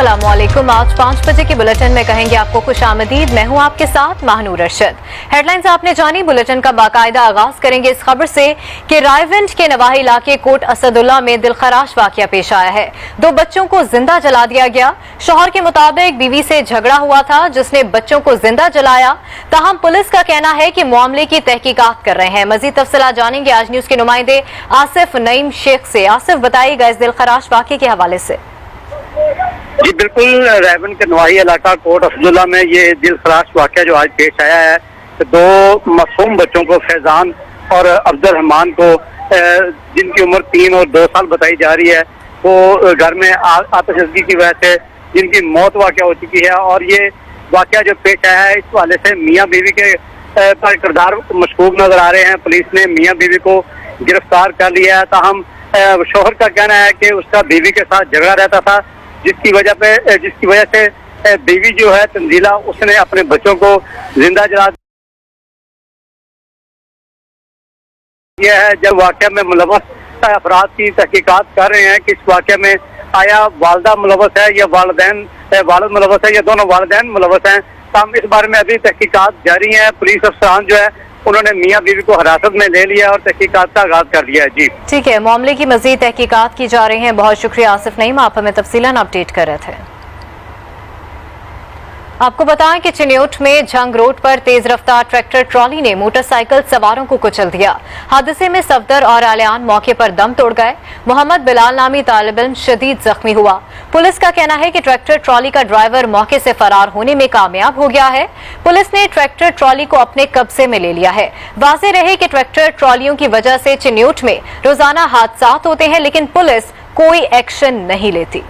अस्सलामुअलैकुम। आज 5 बजे के बुलेटिन में कहेंगे आपको खुश आमदीद। मैं हूं आपके साथ महानूर अरशद। हेडलाइंस आपने जानी, बुलेटिन का बाकायदा आगाज करेंगे इस खबर से कि रायविंड के नवाही इलाके कोट असदुल्ला में दिलखराश वाकया पेश आया है। 2 बच्चों को जिंदा जला दिया गया। शौहर के मुताबिक बीवी से झगड़ा हुआ था जिसने बच्चों को जिंदा जलाया। ताहम पुलिस का कहना है कि मामले की तहकीकात कर रहे हैं। मजीद तफसीलात जानेंगे आज न्यूज के नुमाइंदे आसिफ नईम शेख से। आसिफ, बताइएगा इस दिलखराश वाकये के हवाले से। जी बिल्कुल, रायविंड के नवाही इलाका कोट असदुल्ला में ये दिलखराश वाकया जो आज पेश आया है, 2 मासूम बच्चों को, फैजान और अब्दुल रहमान को, जिनकी उम्र 3 और 2 साल बताई जा रही है, वो घर में आतिशबाजी की वजह से जिनकी मौत वाकया हो चुकी है। और ये वाकया जो पेश आया है, इस वाले से मियाँ बीवी के पर किरदार मशकूक नजर आ रहे हैं। पुलिस ने मियाँ बीवी को गिरफ्तार कर लिया है। ताहम शौहर का कहना है कि उसका बीवी के साथ झगड़ा रहता था, जिसकी वजह से बीवी जो है तंजीला, उसने अपने बच्चों को जिंदा जला दिया है। जब वाकया में मुलव्वस अफराद की तहकीकात कर रहे हैं कि इस वाकये में आया वालदा मुलव्वस है या वालिद मुलव्वस है या दोनों वालिदैन मुलव्वस हैं, तमाम इस बारे में अभी तहकीकात जारी हैं। पुलिस अफसरान जो है उन्होंने मियाँ बीवी को हिरासत में ले लिया और तहकीकात का आगाज कर दिया है। जी ठीक है, मामले की मजीद तहकीकात की जा रही है। बहुत शुक्रिया आसिफ नईम, आप हमें तफसीलन अपडेट कर रहे थे। आपको बताएं कि चिन्योट में झंग रोड पर तेज रफ्तार ट्रैक्टर ट्रॉली ने मोटरसाइकिल सवारों को कुचल दिया। हादसे में सफदर और आलियान मौके पर दम तोड़ गए। मोहम्मद बिलाल नामी तालिब इल्म शदीद जख्मी हुआ। पुलिस का कहना है कि ट्रैक्टर ट्रॉली का ड्राइवर मौके से फरार होने में कामयाब हो गया है। पुलिस ने ट्रैक्टर ट्रॉली को अपने कब्जे में ले लिया है। वाज़ेह रहे कि ट्रैक्टर ट्रॉलियों की वजह से चिन्योट में रोजाना हादसा होते हैं, लेकिन पुलिस कोई एक्शन नहीं लेती।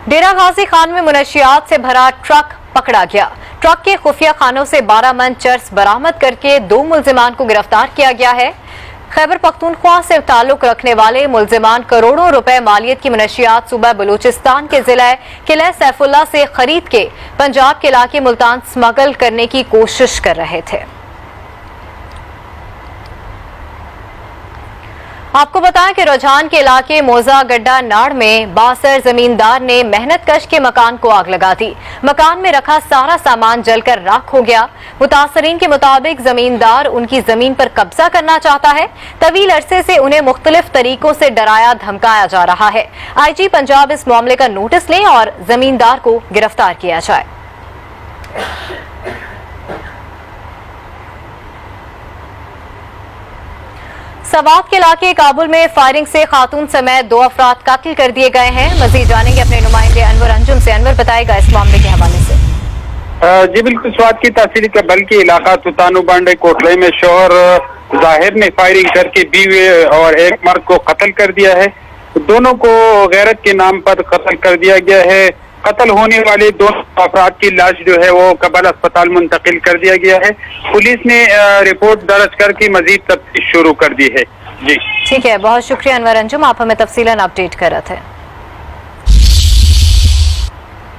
डेरा गाजी खान में मुनशियात से भरा ट्रक पकड़ा गया। ट्रक के खुफिया खानों से 12 मन चर्स बरामद करके 2 मुल्जिमान को गिरफ्तार किया गया है। खैबर पख्तूनख्वा से ताल्लुक रखने वाले मुल्जिमान करोड़ों रुपए मालियत की मुनशियात सूबा बलूचिस्तान के जिला किला सैफुल्ला से खरीद के पंजाब के इलाके मुल्तान स्मगल करने की कोशिश कर रहे थे। आपको बताएं कि रुझान के इलाके मोजा गड्ढा नाड़ में बासर जमींदार ने मेहनत कश के मकान को आग लगा दी। मकान में रखा सारा सामान जलकर राख हो गया। मुतासरीन के मुताबिक जमींदार उनकी जमीन पर कब्जा करना चाहता है। तवील अरसे से उन्हें मुख्तलिफ तरीकों से डराया धमकाया जा रहा है। IG पंजाब इस मामले का नोटिस लें और जमींदार को गिरफ्तार किया जाए। सवात के इलाके काबुल में फायरिंग से खातून समेत 2 अफराद कातिल कर दिए गए हैं। मजीद जानेंगे अपने नुमाइंदे अनवर अंजुम से। अनवर, बताएगा इस मामले के हवाले से। जी बिल्कुल, स्वात की तहसील के बल्कि इलाका तुतानु बांडे कोटले में शौहर जाहिर ने फायरिंग करके बीवी और एक मर्द को कत्ल कर दिया है। दोनों को गैरत के नाम पर कत्ल कर दिया गया है। कत्ल होने वाले 2 अफराद की लाश जो है वो कबल अस्पताल मुंतकिल कर दिया गया है। पुलिस ने रिपोर्ट दर्ज करके मजीद तफ्तीश शुरू कर दी है। जी ठीक है, बहुत शुक्रिया अनवर अंजुम, आप हमें तफसीलन अपडेट कर रहे थे।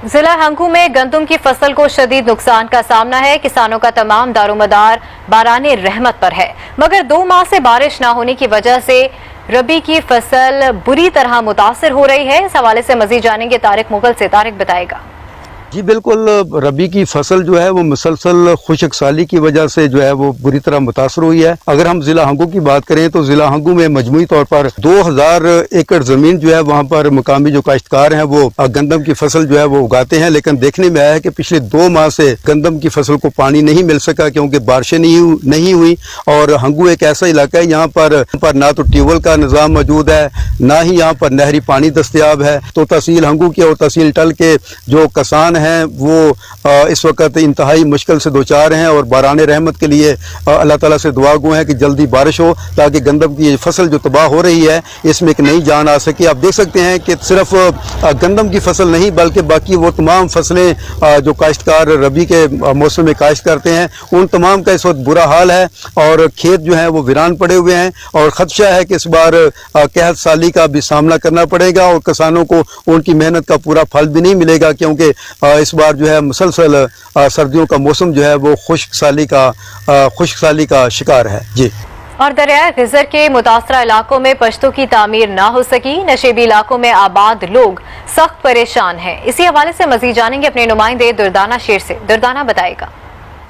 जिला हंगू में गंदम की फसल को शदीद नुकसान का सामना है। किसानों का तमाम दारोमदार बाराने रहमत पर है, मगर 2 माह से बारिश न होने की वजह से रबी की फसल बुरी तरह मुतासर हो रही है। इस हवाले से मजीद जानेंगे तारिक मुगल से। तारिक, बताएगा। जी बिल्कुल, रबी की फसल जो है वो मुसलसल खुशक साली की वजह से जो है वो बुरी तरह मुतासर हुई है। अगर हम जिला हंगू की बात करें तो जिला हंगू में मजमूई तौर पर 2000 एकड़ जमीन जो है वहाँ पर मुकामी जो काश्तकार हैं वो गंदम की फसल जो है वो उगाते हैं, लेकिन देखने में आया है कि पिछले 2 माह से गंदम की फसल को पानी नहीं मिल सका क्योंकि बारिशें नहीं हुई। और हंगू एक ऐसा इलाका है यहाँ पर ना तो ट्यूबवेल का निज़ाम मौजूद है, ना ही यहाँ पर नहरी पानी दस्तियाब है। तो तहसील हंगू के और तहसील टल के जो किसान हैं वो इस वक्त इंतहाई मुश्किल से 2-4 हैं और बाराने रहमत के लिए अल्लाह ताला से दुआ गो है कि जल्दी बारिश हो ताकि गंदम की फसल जो तबाह हो रही है इसमें एक नई जान आ सके। आप देख सकते हैं कि सिर्फ गंदम की फसल नहीं बल्कि बाकी वो तमाम फसलें जो काश्तकार रबी के मौसम में काश्त करते हैं उन तमाम का इस वक्त बुरा हाल है और खेत जो है वो वीरान पड़े हुए हैं और खदशा है कि इस बार कहत साली का भी सामना करना पड़ेगा और किसानों को उनकी मेहनत का पूरा फल भी नहीं मिलेगा क्योंकि इस बार जो है मुसलसल सर्दियों का मौसम जो है वो खुश्क साली का शिकार है। जी और दरियाए गिजर के मुतासरा इलाकों में पश्तों की तामीर ना हो सकी, नशेबी इलाकों में आबाद लोग सख्त परेशान हैं। इसी हवाले से मजीद जानेंगे अपने नुमाइंदे दुर्दाना शेर से। दुर्दाना बताएगा।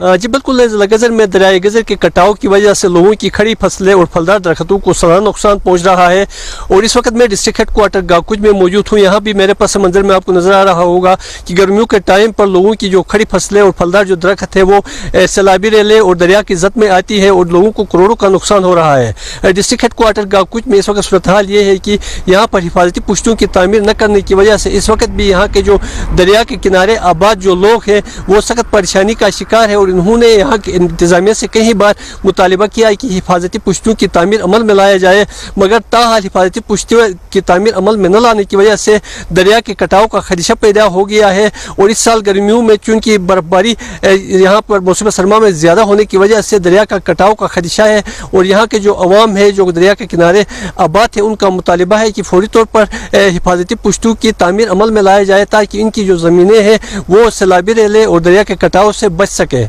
जी बिल्कुल, ज़िला गजर में दरियाए गजर के कटाव की वजह से लोगों की खड़ी फसलें और फलदार दरख्तों को सलाना नुकसान पहुंच रहा है। और इस वक्त मैं डिस्ट्रिक्ट हेड क्वार्टर गाकुज में मौजूद हूँ। यहाँ भी मेरे पास मंजर में आपको नजर आ रहा होगा कि गर्मियों के टाइम पर लोगों की जो खड़ी फसलें और फलदार जो दरख्त है वो सैलाबी रेले और दरिया की जद में आती है और लोगों को करोड़ों का नुकसान हो रहा है। डिस्ट्रिक्ट हेड क्वार्टर गाकुज में इस वक्त सूरत हाल ये है कि यहाँ पर हिफाजती पुश्तों की तामीर न करने की वजह से इस वक्त भी यहाँ के जो दरिया के किनारे आबाद जो लोग हैं वो सख्त परेशानी का शिकार है। और इन्होंने यहाँ इंतजामिया से कई बार मुतालिबा किया है कि हिफाजती पुश्तों की तामीर अमल में लाया जाए, मगर ताहाल हिफाजती पुश्तों की तामीर अमल में न लाने की वजह से दरिया के कटाव का खदशा पैदा हो गया है। और इस साल गर्मियों में चूँकि बर्फबारी यहाँ पर मौसम सरमा में ज़्यादा होने की वजह से दरिया का कटाव का खदशा है। और यहाँ के जो अवाम है जो दरिया के किनारे आबाद है उनका मुतालिबा है कि फौरी तौर पर हिफाजती पुश्तों की तामीर अमल में लाया जाए ताकि इनकी जो ज़मीनें हैं वो सैलाबी रेले और दरिया के कटाव से बच सके।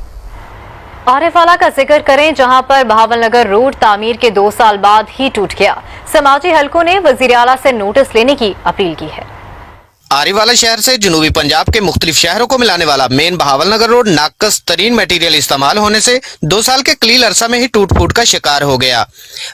आरिफवाला का जिक्र करें जहां पर बहावलनगर रोड तामीर के 2 साल बाद ही टूट गया। समाजी हलकों ने वजीर आला से नोटिस लेने की अपील की है। आरीवाला शहर से जनूबी पंजाब के मुख्तलिफ शहरों को मिलाने वाला मेन बहावलनगर रोड नाकस तरीन मटीरियल इस्तेमाल होने से 2 साल के कलील अरसा में ही टूट फूट का शिकार हो गया।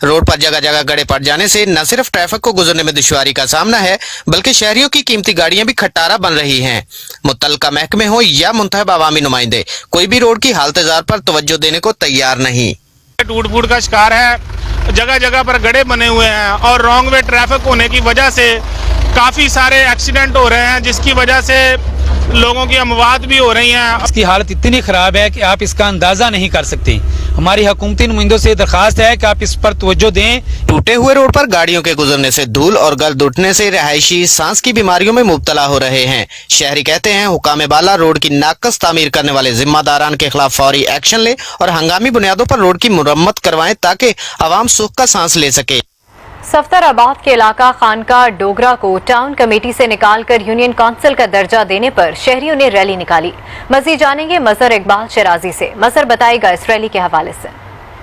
रोड पर जगह जगह गड्ढे पड़ जाने से न सिर्फ ट्रैफिक को गुजरने में दुश्वारी का सामना है बल्कि शहरियों की कीमती गाड़ियां भी खटारा बन रही हैं। मुतल्लिका महकमे हो या मुंतखब अवामी नुमाइंदे, कोई भी रोड की हालत-ए-जार पर तवज्जो देने को तैयार नहीं। टूट फूट का शिकार है, जगह जगह पर गड्ढे बने हुए हैं और रॉन्ग वे ट्रैफिक होने की वजह से काफ़ी सारे एक्सीडेंट हो रहे हैं जिसकी वजह से लोगों की अमवात भी हो रही हैं। इसकी हालत इतनी ख़राब है कि आप इसका अंदाज़ा नहीं कर सकते। हमारी हुकूमती नुमाइंदों से दरख्वास्त है कि आप इस पर तवज्जो दें। टूटे हुए रोड पर गाड़ियों के गुजरने से धूल और गर्द उठने से रहायशी सांस की बीमारियों में मुब्तला हो रहे हैं। शहरी कहते हैं हुकाम बाला रोड की नाकस तामीर करने वाले जिम्मेदारान के खिलाफ फौरी एक्शन ले और हंगामी बुनियादों पर रोड की मुरम्मत करवाएं ताकि आवाम सुख का सांस ले सके। सफ्तराबाद के इलाका खानका डोगरा को टाउन कमेटी से निकालकर यूनियन काउंसिल का दर्जा देने पर शहरियों ने रैली निकाली। मजीद जानेंगे मजहर इकबाल शराजी से। मजहर बताएगा इस रैली के हवाले से।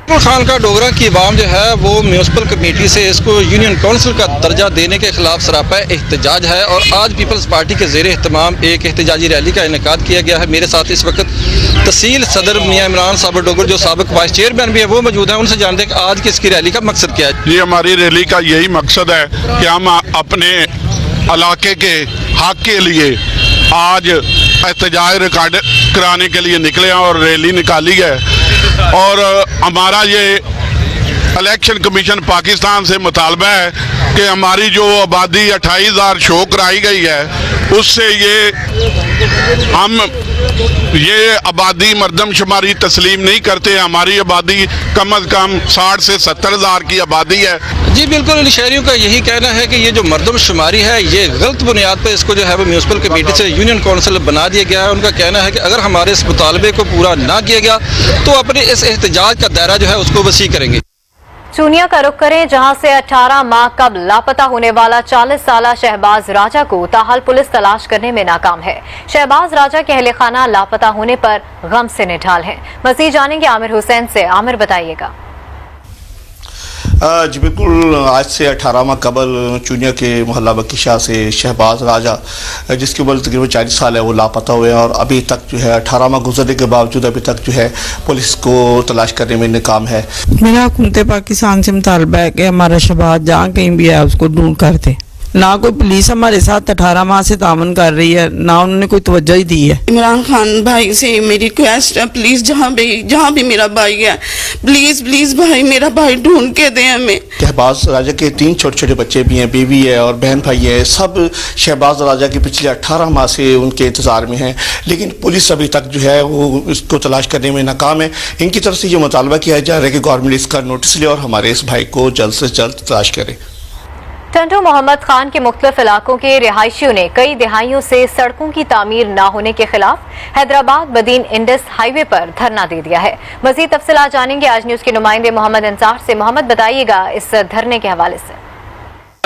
खानका डोगरा की आवाम जो है वो म्यूनसिपल कमेटी से इसको यूनियन काउंसिल का दर्जा देने के खिलाफ सरापा एहतजाज है और आज पीपल्स पार्टी के ज़ेर एहतमाम एक एहतजाजी रैली का इनेकाद किया गया है। मेरे साथ इस वक्त तहसील सदर मियां इमरान साहब डोगर जो साबिक वाइस चेयरमैन भी है वो मौजूद है। उनसे जानते हैं कि आज की इसकी रैली का मकसद क्या है। ये हमारी रैली का यही मकसद है कि हम अपने इलाके के हक के लिए आज एहतजाज रिकॉर्ड कराने के लिए निकले हैं और रैली निकाली है। और हमारा ये इलेक्शन कमीशन पाकिस्तान से मुतालबा है कि हमारी जो आबादी 28,000 शो कराई गई है उससे हम ये आबादी मर्दमशुमारी तस्लीम नहीं करते। हमारी आबादी कम अज़ कम 60 से 70,000 की आबादी है। जी बिल्कुल, इन शहरियों का यही कहना है कि ये जो मर्दमशुमारी है ये गलत बुनियाद पर इसको जो है वो म्यूनसिपल कमेटी से यूनियन काउंसिल बना दिया गया है। उनका कहना है कि अगर हमारे इस मुतालबे को पूरा ना किया गया तो अपने इस एहतजाज का दायरा जो है उसको वसी करेंगे। चूनिया का रुख करें जहां से 18 माह कबल लापता होने वाला 40 साला शहबाज राजा को ताहाल पुलिस तलाश करने में नाकाम है। शहबाज राजा के अहले खाना लापता होने पर गम से निढाल हैं। मज़ीद जानेंगे आमिर हुसैन से। आमिर बताइएगा। जी बिल्कुल, आज से 18 माह कबल चूनिया के मोहल्ला बकीशाह से शहबाज राजा जिसकी उम्र तकरीबन 40 साल है वो लापता हुए हैं और अभी तक जो है 18 माह गुजरने के बावजूद अभी तक जो है पुलिस को तलाश करने में नाकाम है। मेरा हुकूमत पाकिस्तान से मुतालबा है कि हमारा शहबाज जहाँ कहीं भी है उसको ढूंढ कर दे। ना कोई पुलिस हमारे साथ 18 माह से तामन कर रही है, ना उन्होंने कोई तवज्जो ही दी है। इमरान खान भाई से मेरी रिक्वेस्ट है, प्लीज जहाँ भी मेरा भाई है प्लीज प्लीज भाई मेरा भाई ढूंढ के दें हमें। शहबाज राजा के 3 छोटे छोटे बच्चे भी हैं, बीवी है और बहन भाई है। सब शहबाज राजा के पिछले 18 माह से उनके इंतजार में हैं, लेकिन पुलिस अभी तक जो है वो इसको तलाश करने में नाकाम है। इनकी तरफ से ये मुतालबा किया जा रहा है कि गवर्नमेंट इसका नोटिस ले और हमारे इस भाई को जल्द से जल्द तलाश करे। टंडो मोहम्मद खान के मुख्तलिफ इलाकों के रिहायशियों ने कई दिहाइयों से सड़कों की तामीर न होने के खिलाफ हैदराबाद बदीन इंडस हाईवे पर धरना दे दिया है। मजीद तफसीलात जानेंगे आज न्यूज के नुमाइंदे मोहम्मद अंसार से। मोहम्मद बताइएगा इस धरने के हवाले से।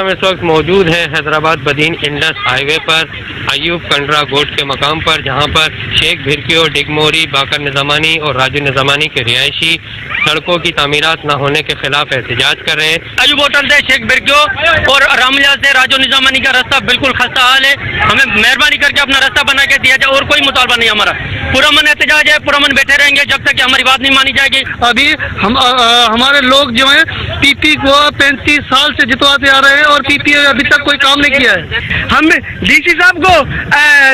हम इस वक्त मौजूद हैं हैदराबाद बदीन इंडस हाईवे पर अयूब कंडरा गोट के मकाम पर, जहां पर शेख भिरकियो, डिगमोरी, बाकर निज़ामानी और राजू निज़ामानी के रिहायशी सड़कों की तामीरात न होने के खिलाफ एहतजाज कर रहे हैं। अयूब होटल से शेख बिरक्यो और रामलीला से राजो निजामानी का रास्ता बिल्कुल खस्ता हाल है, हमें मेहरबानी करके अपना रास्ता बना के दिया जाए और कोई मुतालबा नहीं हमारा। पुरअमन एहतजाज है, पुरअमन बैठे रहेंगे जब तक कि हमारी बात नहीं मानी जाएगी। अभी हमारे लोग जो हैं पीपी को 35 साल से जितवाते आ रहे हैं और पीपी अभी तक कोई काम नहीं किया है। हम डीसी साहब को,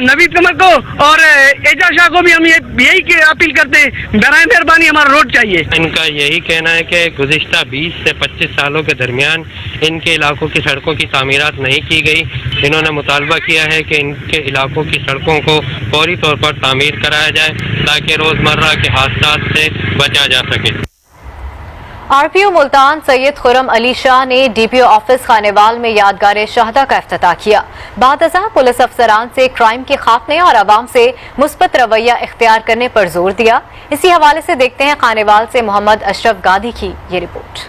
नवीद कमर को और एजाज शाह को भी हम यही अपील करते हैं, बराए मेहरबानी हमारा रोड चाहिए। इनका यही कहना है कि गुज़िश्ता 20 से 25 सालों के दरमियान इनके इलाकों की सड़कों की तामीरात नहीं की गई। इन्होंने मुतालबा किया है कि इनके इलाकों की सड़कों को फौरी तौर पर तामीर कराया जाए ताकि रोज़मर्रा के हादसात से बचा जा सके। आरपीओ मुल्तान सैयद खुर्रम अली शाह ने डीपीओ ऑफिस खानेवाल में यादगार शहदा का इफ्तिताह किया। बादअज़ां पुलिस अफसरान से क्राइम के खात्मे और आवाम से मुस्बत रवैया इख्तियार करने पर जोर दिया। इसी हवाले से देखते हैं खानेवाल से मोहम्मद अशरफ गादी की ये report.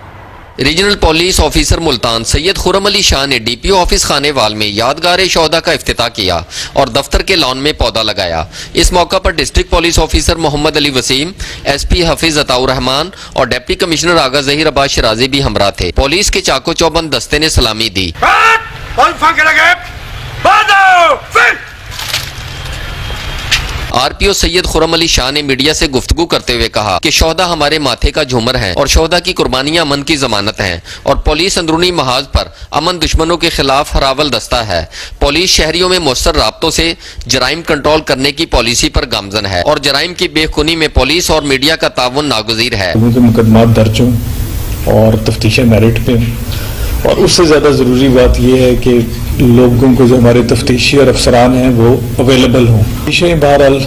Regional police officer Multan Syed Khurram Ali Shah ने डीपीओ ऑफिस खानेवाल में यादगार शोहदा का इफ्तिताह किया और दफ्तर के लॉन में पौधा लगाया। इस मौका पर district police officer Mohammad Ali Waseem, SP Hafeez Ataur Rahman और डिप्टी कमिश्नर आगा जहीर अब्बास शराजी भी हमरा थे। पुलिस के चाको चौबंद दस्ते ने सलामी दी। आरपीओ सैयद खुर्रम अली शाह ने मीडिया से गुफ्तगू करते हुए कहा कि शोहदा हमारे माथे का झूमर हैं और शोहदा की कुर्बानियां अमन की जमानत हैं और पुलिस अंदरूनी महाज पर अमन दुश्मनों के खिलाफ हरावल दस्ता है। पुलिस शहरियों में मौसर राब्तों से जराइम कंट्रोल करने की पॉलिसी पर गामजन है और जराइम की बेखुनी में पुलिस और मीडिया का ताउन नागुज़ीर है। मुकदमा दर्ज हों और तफ्तीशें मेरिट पे, और उससे ज़्यादा ज़रूरी बात यह है कि लोगों को जो हमारे तफ्तीशी और अफसरान हैं वो अवेलेबल हों। तफ्तीशें बहरहाल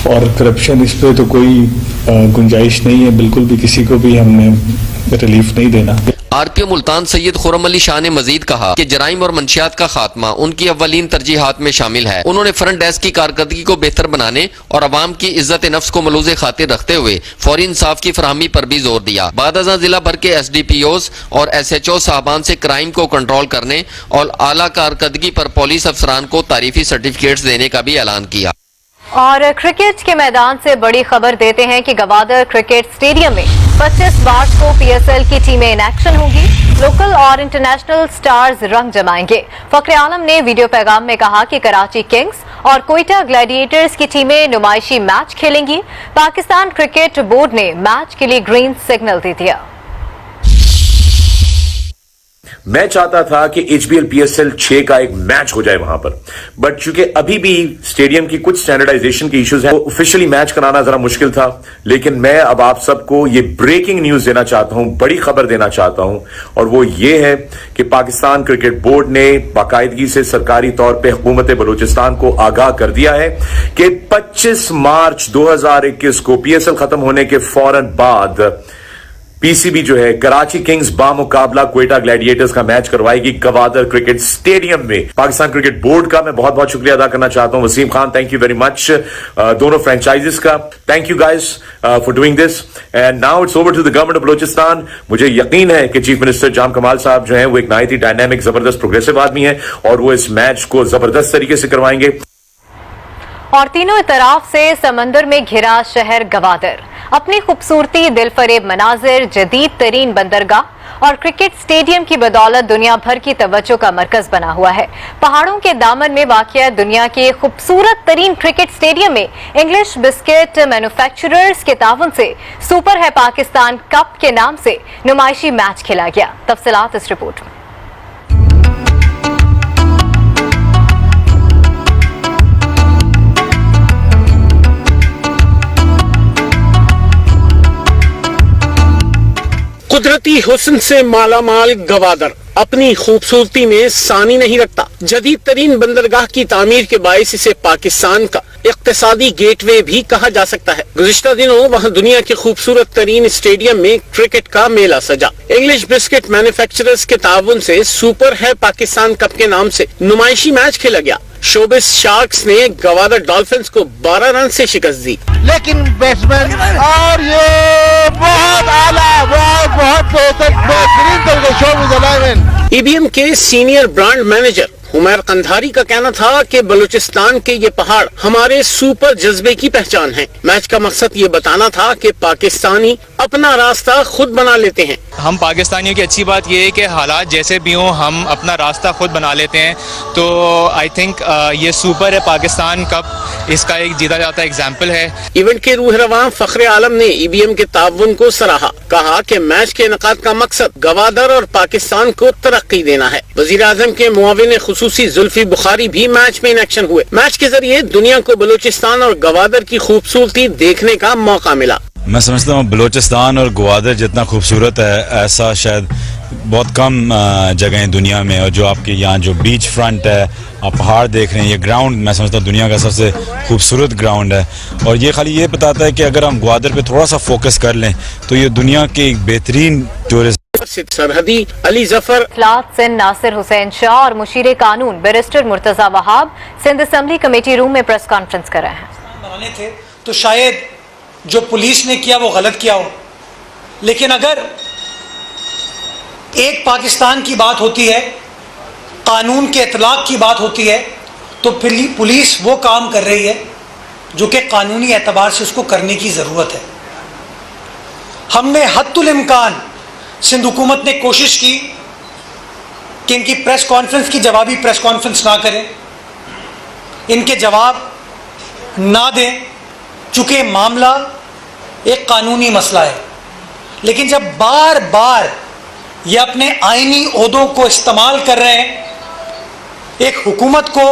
और करप्शन इस पर तो कोई गुंजाइश नहीं है, बिल्कुल भी किसी को भी हमने रिलीफ नहीं देना। आरपीओ मुल्तान सैयद खुर्रम अली शाह ने मजीद कहा कि जराइम और मंशियात का खात्मा उनकी अव्वलीन तरजीहात में शामिल है। उन्होंने फ्रंट डेस्क की कारकर्दगी को बेहतर बनाने और अवाम की इज्जत नफ्स को मलूज़े खातिर रखते हुए फौरी इंसाफ की फराहमी पर भी जोर दिया। बादअज़ां जिला भर के SDPOs और SHO साहबान से क्राइम को कंट्रोल करने और आला कारकर्दगी पर पुलिस अफसरान को तारीफी सर्टिफिकेट्स देने का भी ऐलान किया। और क्रिकेट के मैदान से बड़ी खबर देते हैं कि गवादर क्रिकेट स्टेडियम में 25 मार्च को PSL की टीमें इन एक्शन होंगी। लोकल और इंटरनेशनल स्टार्स रंग जमाएंगे। फखरे आलम ने वीडियो पैगाम में कहा कि कराची किंग्स और कोयटा ग्लैडिएटर्स की टीमें नुमाइशी मैच खेलेंगी। पाकिस्तान क्रिकेट बोर्ड ने मैच के लिए ग्रीन सिग्नल दे दिया। मैं चाहता था कि HBL PSL 6 का एक मैच हो जाए वहां पर, बट चूंकि अभी भी स्टेडियम की कुछ स्टैंडर्डाइजेशन की इश्यूज हैं, ऑफिशियली मैच कराना जरा मुश्किल था। लेकिन मैं अब आप सबको ये ब्रेकिंग न्यूज देना चाहता हूं, बड़ी खबर देना चाहता हूं, और वो ये है कि पाकिस्तान क्रिकेट बोर्ड ने बाकायदगी से सरकारी तौर पर हुकूमत बलूचिस्तान को आगाह कर दिया है कि 25 मार्च 2021 को PSL खत्म होने के फौरन बाद PCB जो है कराची किंग्स बामुकाबला कोयटा ग्लैडिएटर्स का मैच करवाएगी गवादर क्रिकेट स्टेडियम में। पाकिस्तान क्रिकेट बोर्ड का मैं बहुत बहुत शुक्रिया अदा करना चाहता हूं। Waseem Khan, thank you very much. दोनों फ्रेंचाइजेस का thank you guys for doing this, and now it's over to the government of Balochistan. मुझे यकीन है कि चीफ मिनिस्टर जाम कमाल साहब जो है वो एक नहायत ही डायनामिक, जबरदस्त, प्रोग्रेसिव आदमी है और वो इस मैच को जबरदस्त तरीके से करवाएंगे। और तीनों तरफ से समंदर में घिरा शहर गवादर अपनी खूबसूरती, दिलफरेब मनाजिर, जदीद तरीन बंदरगाह और क्रिकेट स्टेडियम की बदौलत दुनिया भर की तवज्जो का मरकज बना हुआ है। पहाड़ों के दामन में वाक़िया दुनिया के खूबसूरत तरीन क्रिकेट स्टेडियम में इंग्लिश बिस्किट मैन्युफैक्चरर्स के ताउन से सुपर है पाकिस्तान कप के नाम से नुमाइशी मैच खेला गया। तफसीलात इस रिपोर्ट में। कुदरती हुस्न से मालामाल गवादर अपनी खूबसूरती में सानी नहीं रखता। जदीद तरीन बंदरगाह की तामीर के बायस इसे पाकिस्तान का इक्तिसादी गेटवे भी कहा जा सकता है। गुज़िश्ता दिनों वहाँ दुनिया के खूबसूरत तरीन स्टेडियम में क्रिकेट का मेला सजा। इंग्लिश बिस्किट मैन्युफैक्चरर्स के ताउन से सुपर है पाकिस्तान कप के नाम से नुमाइशी मैच खेला गया। शोबिस शार्क्स ने गवादर डॉल्फिन्स को 12 रन से शिकस्त दी, लेकिन बैट्समैन और ये बहुत आला, बहुत बेहतरीन तरीके शो में EBM के senior brand manager Umar Kandhari का कहना था कि बलूचिस्तान के ये पहाड़ हमारे सुपर जज्बे की पहचान है। मैच का मकसद ये बताना था कि पाकिस्तानी अपना रास्ता खुद बना लेते हैं। हम पाकिस्तानियों की अच्छी बात ये है कि हालात जैसे भी हों हम अपना रास्ता खुद बना लेते हैं, तो आई थिंक ये सुपर है पाकिस्तान कप, इसका एक जीता जाता एग्जाम्पल है। इवेंट के रूह रवां फखरे आलम ने EBM के ताउन को सराहा, कहा कि मैच के इनेकाद का मकसद गवादर और पाकिस्तान को तरक्की देना है। वजीर आजम के मुआविन खुसूसी जुल्फी बुखारी भी मैच में इन एक्शन हुए। मैच के जरिए दुनिया को बलूचिस्तान और गवादर की खूबसूरती देखने का मौका मिला। मैं समझता हूँ बलूचिस्तान और गवादर जितना खूबसूरत है ऐसा शायद बहुत कम जगह दुनिया में, और जो आपके यहाँ जो बीच फ्रंट है, आप पहाड़ देख रहे हैं, ये ग्राउंड मैं समझता हूँ दुनिया का सबसे खूबसूरत ग्राउंड है। और ये खाली ये बताता है कि अगर हम गवादर पे थोड़ा सा फोकस कर लें तो ये दुनिया के एक बेहतरीन टूरिस्ट। सरहदी अली जफर, इखलास सिंध नासिर हुसैन शाह और मुशीर कानून barrister Murtaza Wahab Sindh assembly committee room में प्रेस कॉन्फ्रेंस कर रहे हैं। बनाने थे तो शायद जो पुलिस ने किया वो गलत किया हो, लेकिन अगर एक पाकिस्तान की बात होती है, कानून के इतलाक की बात होती है, तो पुलिस वो काम कर रही है जो कि कानूनी एतबार से उसको करने की ज़रूरत है। हमने हद्दुल इम्कान सिंध हुकूमत ने कोशिश की कि इनकी प्रेस कॉन्फ्रेंस की जवाबी प्रेस कॉन्फ्रेंस ना करें, इनके जवाब ना दें, चूँकि मामला एक कानूनी मसला है। लेकिन जब बार बार ये अपने आईनी ओहदों को इस्तेमाल कर रहे हैं एक हुकूमत को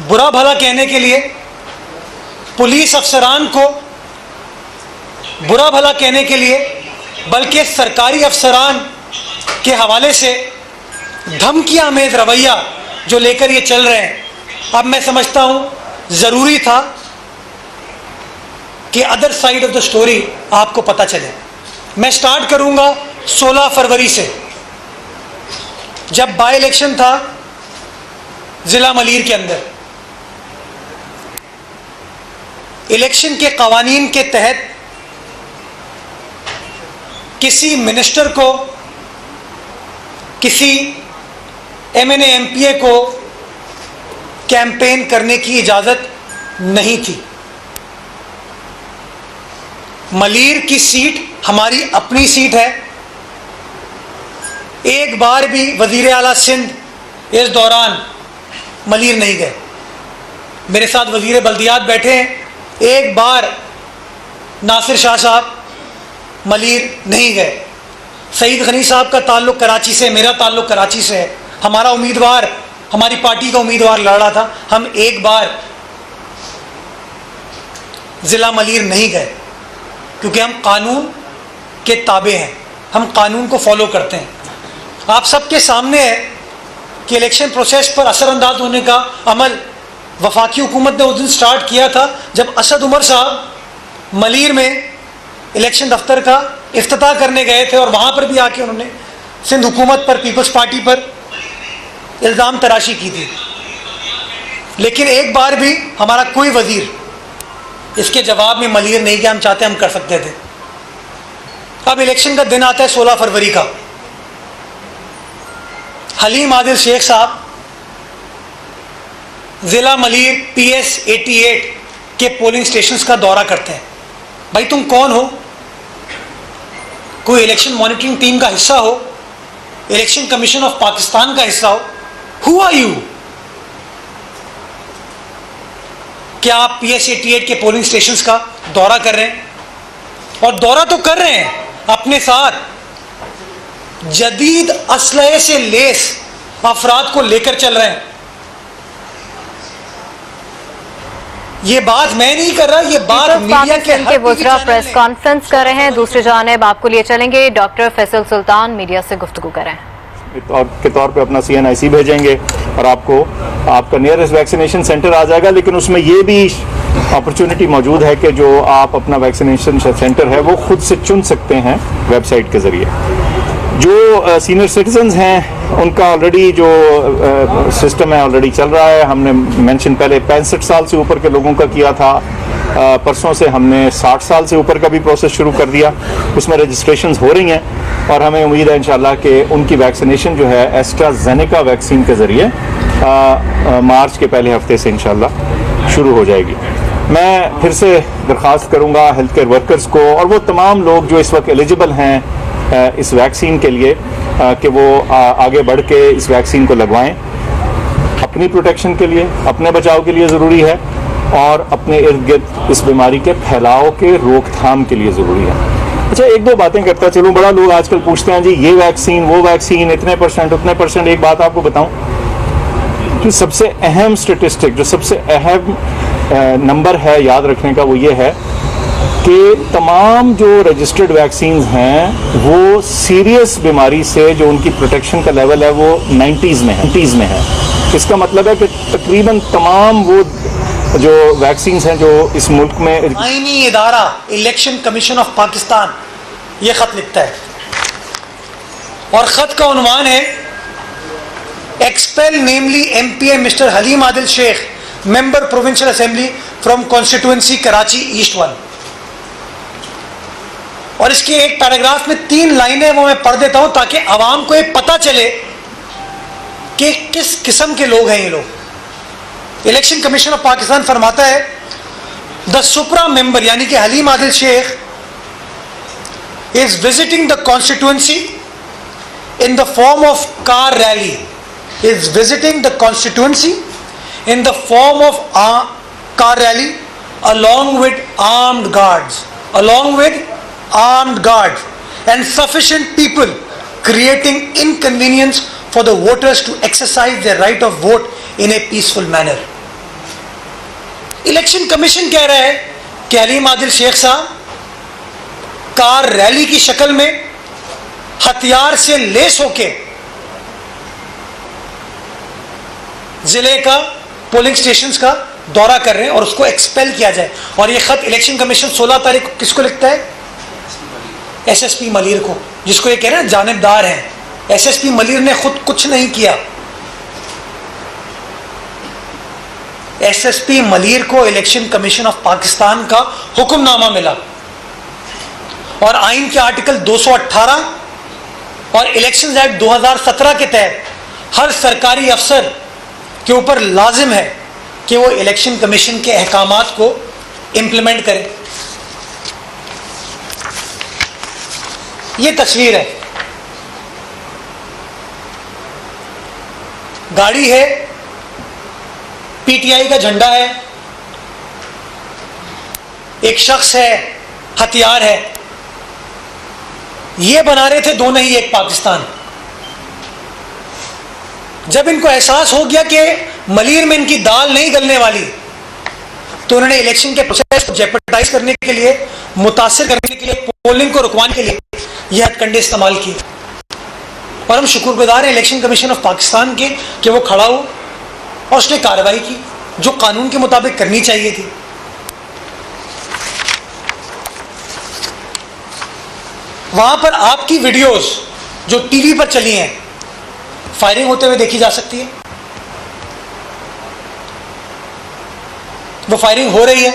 बुरा भला कहने के लिए, पुलिस अफसरान को बुरा भला कहने के लिए, बल्कि सरकारी अफसरान के हवाले से धमकियां आमेज रवैया जो लेकर ये चल रहे हैं, अब मैं समझता हूँ ज़रूरी था कि other side of the story आपको पता चले। मैं स्टार्ट करूँगा 16 फरवरी से, जब बाई इलेक्शन था ज़िला मलीर के अंदर। इलेक्शन के कवानीन के तहत किसी मिनिस्टर को, किसी MNA MPA को कैंपेन करने की इजाज़त नहीं थी। मलीर की सीट हमारी अपनी सीट है। एक बार भी वज़ीर आला सिंध इस दौरान मलीर नहीं गए। मेरे साथ वज़ीर बल्दियात बैठे हैं, एक बार नासिर शाह साहब मलीर नहीं गए। सईद गनी साहब का ताल्लुक़ कराची से, मेरा ताल्लुक़ कराची से है। हमारा उम्मीदवार, हमारी पार्टी का उम्मीदवार लड़ रहा था, हम एक बार ज़िला मलीर नहीं गए, क्योंकि हम कानून के ताबे हैं, हम कानून को फॉलो करते हैं। आप सबके सामने है कि इलेक्शन प्रोसेस पर असरअंदाज होने का अमल वफाकी हुकूमत ने उस दिन स्टार्ट किया था जब असद उमर साहब मलीर में इलेक्शन दफ्तर का इफ्तिताह करने गए थे, और वहाँ पर भी आके उन्होंने सिंध हुकूमत पर, पीपल्स पार्टी पर इल्ज़ाम तराशी की थी। लेकिन एक बार भी हमारा कोई वज़ीर इसके जवाब में मलीर नहीं कि हम चाहते हम कर सकते थे। अब इलेक्शन का दिन आता है 16 फरवरी का। हलीम आदिल शेख साहब ज़िला मलीर PS 88 के पोलिंग स्टेशंस का दौरा करते हैं। भाई तुम कौन हो? कोई इलेक्शन मॉनिटरिंग टीम का हिस्सा हो, इलेक्शन कमीशन ऑफ पाकिस्तान का हिस्सा हो? Who are you? क्या आप PS 88 के पोलिंग स्टेशंस का दौरा कर रहे हैं? और दौरा तो कर रहे हैं, अपने साथ जदीद असलहे से लेस अफराद को लेकर चल रहे हैं। ये बात मैं नहीं कर रहा, ये बात मीडिया के वज़रा प्रेस कॉन्फ्रेंस कर रहे हैं। दूसरी जानिब आपको लिए चलेंगे डॉक्टर फैसल सुल्तान, मीडिया से गुफ्तगू कर रहे हैं। के तौर पे अपना CNIC भेजेंगे और आपको आपका नियरेस्ट वैक्सीनेशन सेंटर आ जाएगा। लेकिन उसमें ये भी अपॉर्चुनिटी मौजूद है कि जो आप अपना वैक्सीनेशन सेंटर है वो खुद से चुन सकते हैं वेबसाइट के ज़रिए। जो सीनियर सिटीजन्स हैं उनका ऑलरेडी जो सिस्टम है ऑलरेडी चल रहा है। हमने मेंशन पहले 65 साल से ऊपर के लोगों का किया था, परसों से हमने 60 साल से ऊपर का भी प्रोसेस शुरू कर दिया। उसमें रजिस्ट्रेशंस हो रही हैं और हमें उम्मीद है इंशाल्लाह कि उनकी वैक्सीनेशन जो है एस्ट्राजेनेका वैक्सीन के ज़रिए मार्च के पहले हफ्ते से इंशाल्लाह शुरू हो जाएगी। मैं फिर से दरख्वास्त करूँगा हेल्थ केयर वर्कर्स को और वो तमाम लोग जो इस वक्त एलिजिबल हैं इस वैक्सीन के लिए कि वो आगे बढ़ के इस वैक्सीन को लगवाएं। अपनी प्रोटेक्शन के लिए, अपने बचाव के लिए ज़रूरी है और अपने इर्द गिर्द इस बीमारी के फैलाव के रोकथाम के लिए ज़रूरी है। अच्छा, एक दो बातें करता चलूँ। बड़ा लोग आजकल पूछते हैं जी ये वैक्सीन वो वैक्सीन, इतने परसेंट उतने परसेंट। एक बात आपको बताऊं, जो सबसे अहम स्टेटिस्टिक, जो सबसे अहम नंबर है याद रखने का, वो ये है कि तमाम जो रजिस्टर्ड वैक्सीन हैं वो सीरियस बीमारी से जो उनकी प्रोटेक्शन का लेवल है वो 90s में है। इसका मतलब है कि तकरीबन तमाम वो जो वैक्सीन हैं जो इस मुल्क में आईनी इदारा इलेक्शन कमीशन ऑफ पाकिस्तान ये खत लिखता है और खत का उन्वान है expel namely MPA mister Haleem Adil Sheikh member provincial assembly from constituency Karachi east 1। और इसके एक पैराग्राफ में 3 लाइनें वो मैं पढ़ देता हूं ताकि आवाम को ये पता चले कि किस किस्म के लोग हैं ये लोग। इलेक्शन कमीशन ऑफ पाकिस्तान फरमाता है द सुप्रा मेंबर यानी कि Haleem Adil Sheikh is visiting the constituency in the form of car rally, is visiting the constituency in the form of car rally along with armed guards and sufficient people, creating inconvenience for the voters to exercise their right of vote in a peaceful manner. Election commission कह रहा है कि हलीम आदिल शेख साहब car rally की शक्ल में हथियार से लेस होके जिले का पोलिंग स्टेशंस का दौरा कर रहे हैं और उसको एक्सपेल किया जाए। और ये खत इलेक्शन कमीशन 16 तारीख को किसको लिखता है? एसएसपी मलिर को, जिसको ये कह रहे हैं जानिबदार हैं। एसएसपी मलिर ने खुद कुछ नहीं किया। एसएसपी मलिर को इलेक्शन कमीशन ऑफ पाकिस्तान का हुक्मनामा मिला और आइन के आर्टिकल 218 और इलेक्शन एक्ट 2017 के तहत हर सरकारी अफसर के ऊपर लाजिम है कि वो इलेक्शन कमीशन के अहकामात को इम्प्लीमेंट करे। ये तस्वीर है, गाड़ी है, पीटीआई का झंडा है, एक शख्स है, हथियार है। ये बना रहे थे दो नहीं एक पाकिस्तान। जब इनको एहसास हो गया कि मलीर में इनकी दाल नहीं गलने वाली, तो उन्होंने इलेक्शन के प्रोसेस को जेपरडाइज करने के लिए, मुतासिर करने के लिए, पोलिंग को रुकवाने के लिए ये हथकंडे इस्तेमाल किए। और हम शुक्रगुजार हैं इलेक्शन कमीशन ऑफ पाकिस्तान के कि वो खड़ा हो और उसने कार्रवाई की जो कानून के मुताबिक करनी चाहिए थी। वहां पर आपकी वीडियोस जो टीवी पर चली हैं फायरिंग होते हुए देखी जा सकती है। वो फायरिंग हो रही है,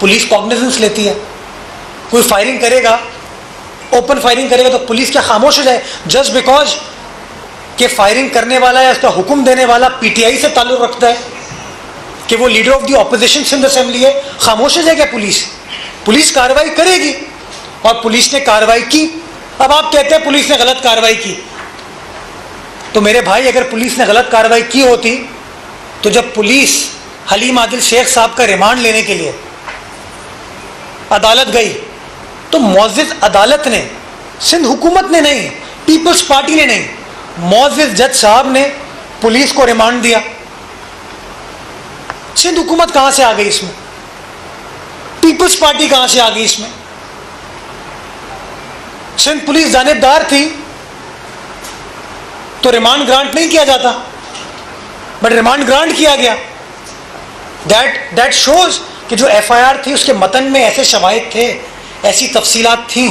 पुलिस कॉग्निजेंस लेती है। कोई फायरिंग करेगा, ओपन फायरिंग करेगा तो पुलिस क्या खामोश हो जाए जस्ट बिकॉज कि फायरिंग करने वाला या उसका हुक्म देने वाला पीटीआई से ताल्लुक रखता है कि वो leader of the opposition Sindh assembly है? खामोश हो जाएगा पुलिस? पुलिस कार्रवाई करेगी और पुलिस ने कार्रवाई की। अब आप कहते हैं पुलिस ने गलत कार्रवाई की, तो मेरे भाई अगर पुलिस ने गलत कार्रवाई की होती तो जब पुलिस हलीम आदिल शेख साहब का रिमांड लेने के लिए अदालत गई तो मुअज़्ज़िज़ अदालत ने, सिंध हुकूमत ने नहीं, पीपल्स पार्टी ने नहीं, मुअज़्ज़िज़ जज साहब ने पुलिस को रिमांड दिया। सिंध हुकूमत कहां से आ गई इसमें? पीपल्स पार्टी कहां से आ गई इसमें? सिंध पुलिस जानिबदार थी तो रिमांड ग्रांट नहीं किया जाता, बट रिमांड ग्रांट किया गया। दैट शोज कि जो एफआईआर थी उसके मतन में ऐसे शवाहिद थे, ऐसी तफसीलात थी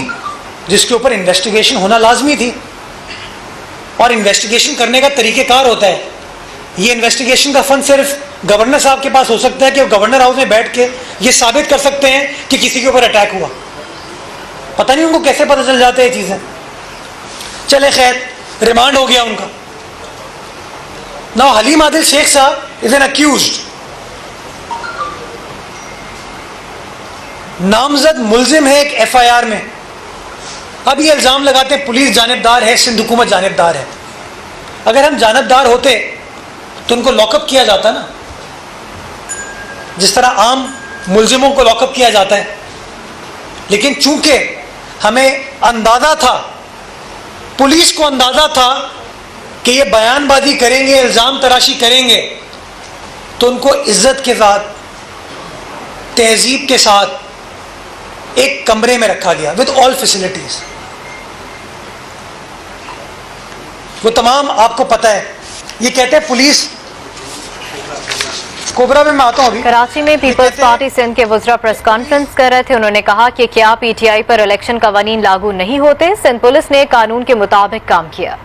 जिसके ऊपर इन्वेस्टिगेशन होना लाजमी थी। और इन्वेस्टिगेशन करने का तरीक़ेकार होता है। ये इन्वेस्टिगेशन का फंड सिर्फ गवर्नर साहब के पास हो सकता है कि वो गवर्नर हाउस में बैठ के ये साबित कर सकते हैं कि किसी के ऊपर अटैक हुआ। पता नहीं उनको कैसे पता चल जाते हैं चीज़ें। चले खैर, रिमांड हो गया उनका। Now Halim Adil Sheikh Sahab is an accused. नामजद मुलजिम है एक FIR में. अब ये इल्ज़ाम लगाते हैं पुलिस जानिबदार है, सिंध हुकूमत जानिबदार है. अगर हम जानिबदार होते तो उनको लॉकअप किया जाता ना, जिस तरह आम मुलजिमों को लॉकअप किया जाता है. लेकिन चूंकि हमें अंदाज़ा था, पुलिस को अंदाज़ा था कि ये बयानबाजी करेंगे, इल्ज़ाम तराशी करेंगे, तो उनको इज्जत के साथ, तहजीब के साथ एक कमरे में रखा गया विद ऑल फैसिलिटीज. वो तमाम आपको पता है. ये कहते हैं पुलिस कोबरा में मैं आता हूं. अभी कराची में पीपल्स पार्टी सिंध के वज़रा प्रेस कॉन्फ्रेंस कर रहे थे. उन्होंने कहा कि क्या PTI पर इलेक्शन कवानीन लागू नहीं होते. सिंध पुलिस ने कानून के मुताबिक काम किया.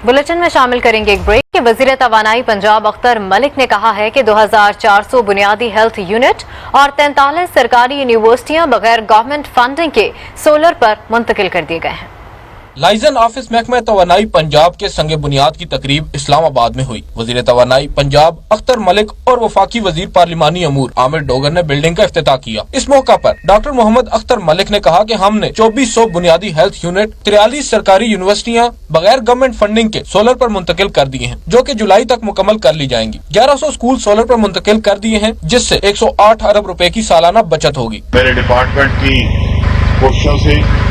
बुलेटिन में शामिल करेंगे एक ब्रेक. के वजीर तवानाई पंजाब अख्तर मलिक ने कहा है कि 2400 बुनियादी हेल्थ यूनिट और 43 सरकारी यूनिवर्सिटियां बगैर गवर्नमेंट फंडिंग के सोलर पर मुंतकिल कर दिए गए हैं. लाइजन ऑफिस महकमा तवानाई पंजाब के संग बुनियाद की तकरीब इस्लामाबाद में हुई. वजीर तवानाई पंजाब अख्तर मलिक और वफाकी वजीर पार्लिमानी अमूर आमिर डोगर ने बिल्डिंग का इफ्तिताह किया. इस मौका पर डॉक्टर मोहम्मद अख्तर मलिक ने कहा कि हमने 2400 बुनियादी हेल्थ यूनिट, 43 सरकारी यूनिवर्सिटियां बगैर गवर्नमेंट फंडिंग के सोलर पर मुंतकिल कर दिए हैं, जो कि जुलाई तक मुकम्मल कर ली जाएंगी. 1100 स्कूल सोलर पर मुंतकिल कर दिए हैं, जिससे 108 अरब रुपए की सालाना बचत होगी. मेरे डिपार्टमेंट की कोशिशों से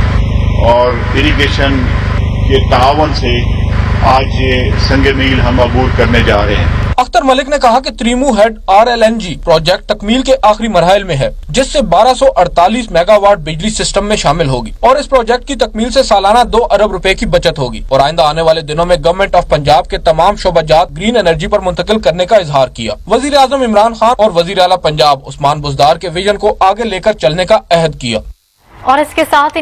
और इरिगेशन के तावन से आज ये संगे मील हम अबूर करने जा रहे हैं. अख्तर मलिक ने कहा कि त्रीमू हेड RLNG प्रोजेक्ट तकमील के आखिरी मरहल में है, जिससे 1248 मेगावाट बिजली सिस्टम में शामिल होगी और इस प्रोजेक्ट की तकमील से सालाना 2 अरब रुपए की बचत होगी. और आइंदा आने वाले दिनों में गवर्नमेंट ऑफ पंजाब के तमाम शोबाजात ग्रीन एनर्जी पर मुंतकिल करने का इजहार किया. वजीर आजम इमरान खान और वजीर आला पंजाब उस्मान बुज़दार के विजन को आगे लेकर चलने का अहद किया. और इसके साथ